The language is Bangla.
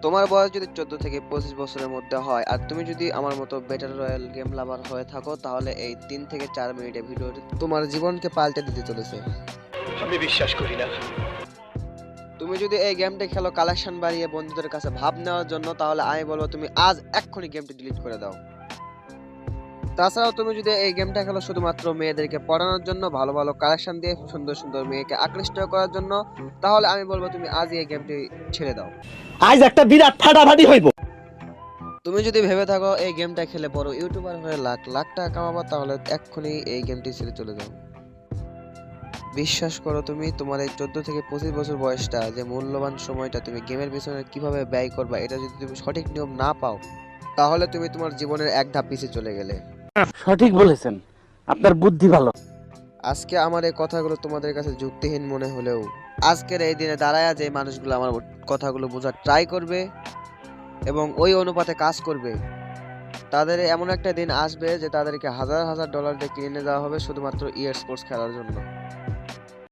তোমার বয়স যদি 14 থেকে 25 বছরের মধ্যে হয় আর তুমি যদি আমার মতো ব্যাটল রয়্যাল গেম লাভার হয়ে থাকো, তাহলে এই 3 থেকে 4 মিনিটের ভিডিওটি তোমার জীবনকে পাল্টে দিতে চলেছে। আমি বিশ্বাস করি না। তুমি যদি এই গেমটি খেলো কালেকশন বাড়িয়ে বন্ধুদের কাছে ভাব নেওয়ার জন্য, তাহলে আমি বলবো তুমি আজ এক্ষুনি গেমটি ডিলিট করে দাও। তাছাড়াও তুমি যদি এই গেমটা খেলো শুধুমাত্র মেয়েদেরকে পড়ানোর জন্য, ভালো ভালো কালেকশন দিয়ে সুন্দর সুন্দর মেয়েকে আকৃষ্ট করার জন্য, তাহলে আমি বলবো তুমি আজই এই গেমটি ছেড়ে দাও। আজ একটা বিরাট ফাটাফাটি হইব। তুমি যদি ভেবে থাকো এই গেমটা খেলে বড় ইউটিউবার হয়ে লাখ লাখ টাকা কামাবো, তাহলে এক্ষুনি এই গেমটি ছেড়ে চলে যাও। বিশ্বাস করো, তুমি তোমার এই 14 থেকে 25 বছর বয়সটা, যে মূল্যবান সময়টা তুমি গেমের পিছনে কিভাবে ব্যয় করবা, এটা যদি তুমি সঠিক নিয়ম না পাও, তাহলে তুমি তোমার জীবনের এক ধাপ পিছিয়ে চলে গেলে। সঠিক বলেছেন, আপনার বুদ্ধি ভালো। আজকে আমার এই কথাগুলো তোমাদের কাছে যুক্তিহীন মনে হলেও, আজকের এই দিনে দাঁড়ায়া যে মানুষগুলো আমার কথাগুলো বোঝার ট্রাই করবে এবং ওই অনুপাতে কাজ করবে, তাদের এমন একটা দিন আসবে যে তাদেরকে হাজার হাজার ডলার দিয়ে কিনে দেওয়া হবে শুধুমাত্র স্পোর্টস খেলার জন্য।